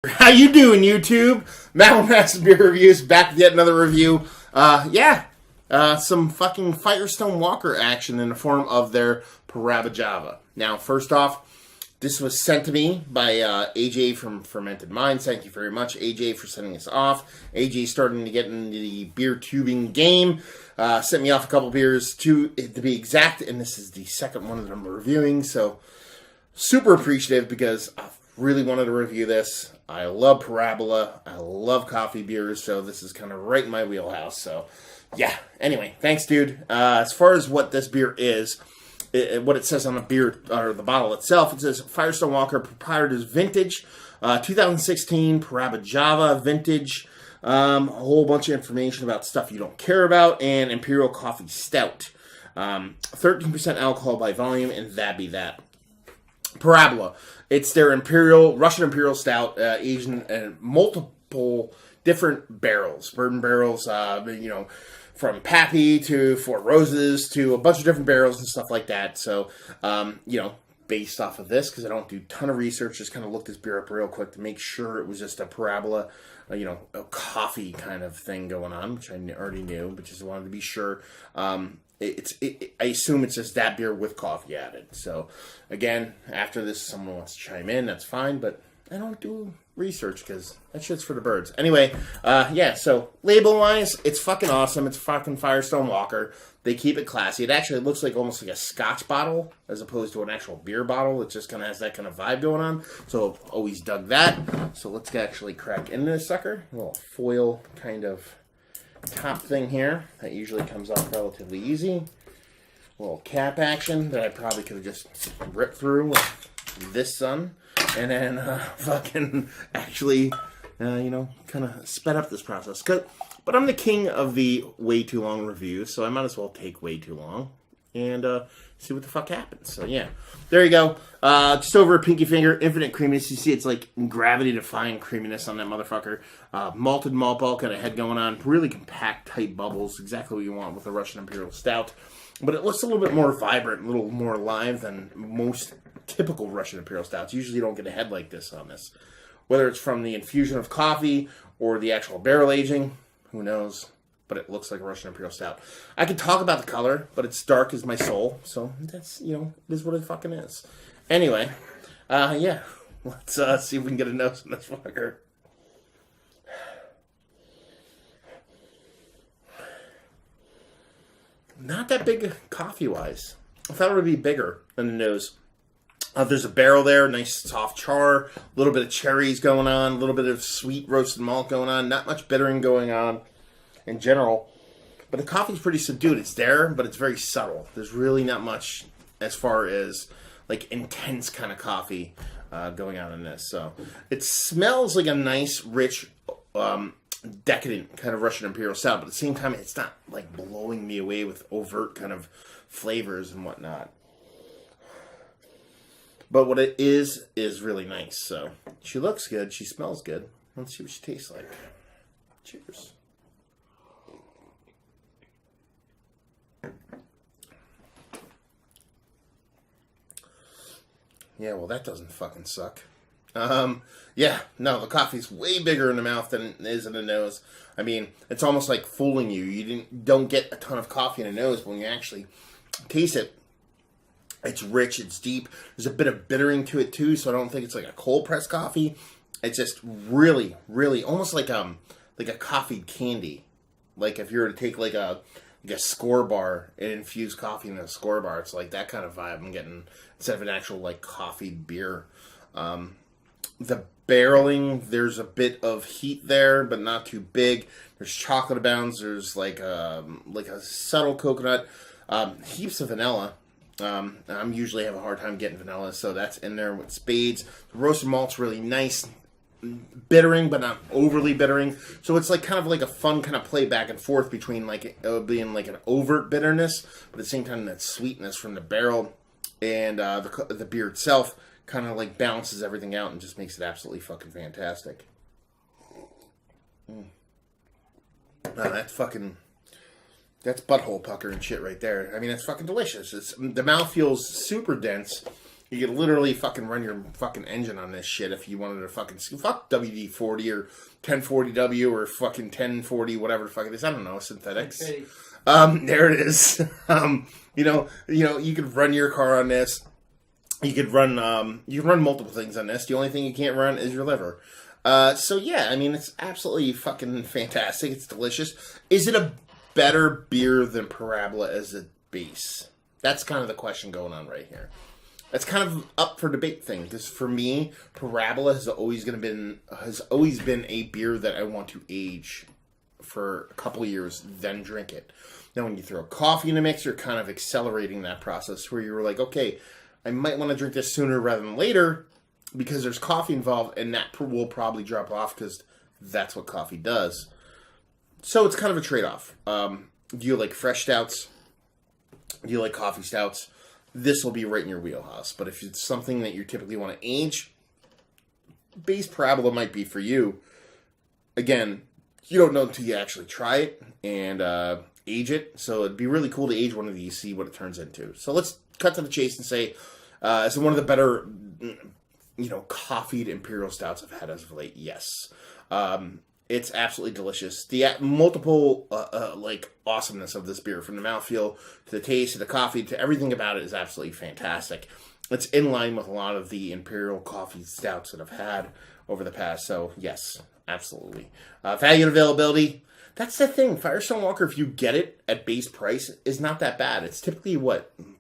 How you doing, YouTube? Master Beer Reviews back with yet another review. Some fucking Firestone Walker action in the form of their Parabajava. Now, first off, this was sent to me by AJ from Fermented Minds. Thank you very much, AJ, for sending this off. AJ starting to get into the beer tubing game. Sent me off a couple beers to be exact, and this is the second one that I'm reviewing, so super appreciative because I really wanted to review this. I love Parabola. I love coffee beers, so this is kind of right in my wheelhouse. So, yeah. Anyway, thanks, dude. As far as what this beer is, what it says on the beer or the bottle itself, it says Firestone Walker Proprietors Vintage, 2016 Parabajava Vintage. A whole bunch of information about stuff you don't care about, and Imperial Coffee Stout. 13% alcohol by volume, and that be that. Parabola. It's their Russian Imperial Stout, aged in multiple different barrels. Bourbon barrels, from Pappy to Four Roses to a bunch of different barrels and stuff like that. So, based off of this, because I don't do a ton of research, just kind of looked this beer up real quick to make sure it was just a Parabola, a coffee kind of thing going on, which I already knew, but just wanted to be sure. I assume it's just that beer with coffee added. So, again, after this, someone wants to chime in, that's fine, but I don't do research because that shit's for the birds. Anyway, so label-wise, it's fucking awesome. It's fucking Firestone Walker. They keep it classy. It actually looks like almost like a scotch bottle as opposed to an actual beer bottle. It just kind of has that kind of vibe going on. So, always dug that. So, let's actually crack into this sucker. A little foil kind of top thing here that usually comes off relatively easy. A little cap action that I probably could have just ripped through with this son, and then fucking actually kind of sped up this process. But I'm the king of the way too long reviews, so I might as well take way too long and see what the fuck happens. So yeah, there you go. Just over a pinky finger, infinite creaminess. You see it's like gravity-defying creaminess on that motherfucker. Malted malt ball kind of head going on. Really compact, tight bubbles. Exactly what you want with a Russian Imperial Stout. But it looks a little bit more vibrant, a little more live than most typical Russian Imperial Stouts. Usually you don't get a head like this on this. Whether it's from the infusion of coffee or the actual barrel aging, who knows? But it looks like a Russian Imperial Stout. I could talk about the color, but it's dark as my soul. So that's, it is what it fucking is. Anyway, let's see if we can get a nose on this fucker. Not that big coffee-wise. I thought it would be bigger than the nose. There's a barrel there, nice soft char, a little bit of cherries going on, a little bit of sweet roasted malt going on, not much bittering going on in general. But the coffee's pretty subdued. It's there, but it's very subtle. There's really not much as far as like intense kind of coffee going on in this. So it smells like a nice, rich, decadent kind of Russian Imperial Stout, but at the same time, it's not like blowing me away with overt kind of flavors and whatnot. But what it is really nice. So she looks good. She smells good. Let's see what she tastes like. Cheers. Yeah, well, that doesn't fucking suck. The coffee's way bigger in the mouth than it is in the nose. I mean, it's almost like fooling you. You don't get a ton of coffee in the nose, but when you actually taste it, it's rich, it's deep. There's a bit of bittering to it too, so I don't think it's like a cold pressed coffee. It's just really, really almost like a coffee candy. Like if you were to take like a score bar and infuse coffee in a score bar, it's like that kind of vibe I'm getting instead of an actual like coffee beer. The barreling, there's a bit of heat there, but not too big. There's chocolate abounds. There's like a subtle coconut. Heaps of vanilla. I usually have a hard time getting vanilla, so that's in there with spades. The roasted malt's really nice. Bittering, but not overly bittering. So it's like kind of like a fun kind of play back and forth between like being like an overt bitterness, but at the same time that sweetness from the barrel and the beer itself kind of like balances everything out and just makes it absolutely fucking fantastic. That's butthole pucker and shit right there. I mean, it's fucking delicious. The mouth feels super dense. You could literally fucking run your fucking engine on this shit if you wanted to fucking fuck WD-40 or 1040W or fucking 1040 whatever the fuck it is. I don't know, synthetics. Okay. There it is. You could run your car on this. You could run multiple things on this. The only thing you can't run is your liver. So yeah, I mean, it's absolutely fucking fantastic. It's delicious. Is it a better beer than Parabola as a base? That's kind of the question going on right here. That's kind of up for debate thing, because for me, Parabola has always been a beer that I want to age for a couple of years, then drink it. Now, when you throw coffee in the mix, you're kind of accelerating that process where you're like, okay, I might want to drink this sooner rather than later because there's coffee involved, and that will probably drop off because that's what coffee does. So it's kind of a trade-off. Do you like fresh stouts? Do you like coffee stouts? This will be right in your wheelhouse. But if it's something that you typically want to age, base Parabola might be for you. Again, you don't know until you actually try it and age it. So it'd be really cool to age one of these, see what it turns into. So let's cut to the chase and say, is it one of the better, coffeed Imperial stouts I've had as of late? Yes. It's absolutely delicious. The multiple, awesomeness of this beer, from the mouthfeel to the taste to the coffee to everything about it, is absolutely fantastic. It's in line with a lot of the Imperial coffee stouts that I've had over the past. So, yes, absolutely. Value and availability. That's the thing. Firestone Walker, if you get it at base price, is not that bad. It's typically,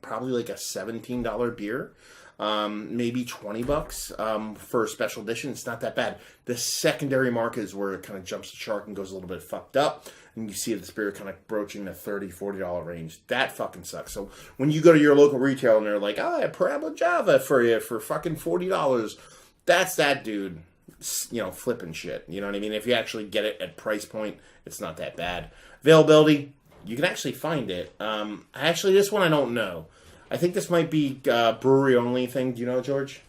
probably like a $17 beer. Maybe $20 for a special edition. It's not that bad. The secondary market is where it kind of jumps the shark and goes a little bit fucked up, and you see the spirit kind of broaching the $30-$40 range. That fucking sucks. So when you go to your local retail and they're like, I have Parabajava for you for fucking $40, that's that dude, flipping shit. You know what I mean? If you actually get it at price point, it's not that bad. Availability, you can actually find it. This one I don't know. I think this might be brewery only thing. Do you know, George?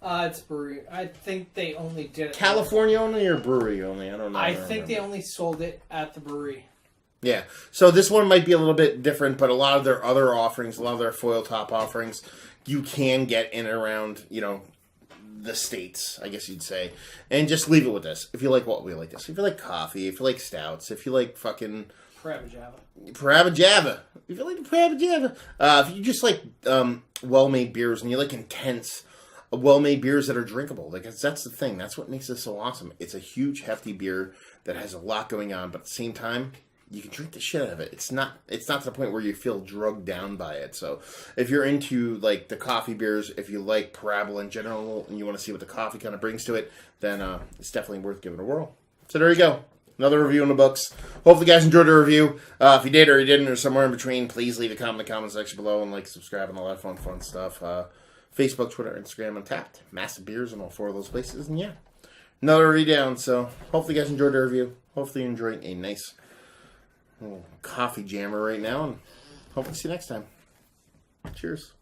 It's brewery. I think they only did it. California only or brewery only? I don't know. I think they only sold it at the brewery. Yeah. So this one might be a little bit different, but a lot of their other offerings, a lot of their foil top offerings, you can get in and around, the States, I guess you'd say. And just leave it with this. If you like what we like this. If you like coffee, if you like stouts, if you like fucking Parabajava. If you like Parabajava. If you just like well-made beers and you like intense, well-made beers that are drinkable. That's the thing. That's what makes this so awesome. It's a huge, hefty beer that has a lot going on, but at the same time, you can drink the shit out of it. It's not to the point where you feel drugged down by it. So if you're into like the coffee beers, if you like Parabola in general, and you want to see what the coffee kind of brings to it, then it's definitely worth giving a whirl. So there you go. Another review in the books. Hopefully you guys enjoyed the review. If you did or you didn't or somewhere in between, please leave a comment in the comment section below and subscribe and all that fun stuff. Facebook, Twitter, Instagram, Untapped. Massive Beers in all 4 of those places. And yeah, another review down. So hopefully you guys enjoyed the review. Hopefully you're enjoying a nice little coffee jammer right now. And hopefully see you next time. Cheers.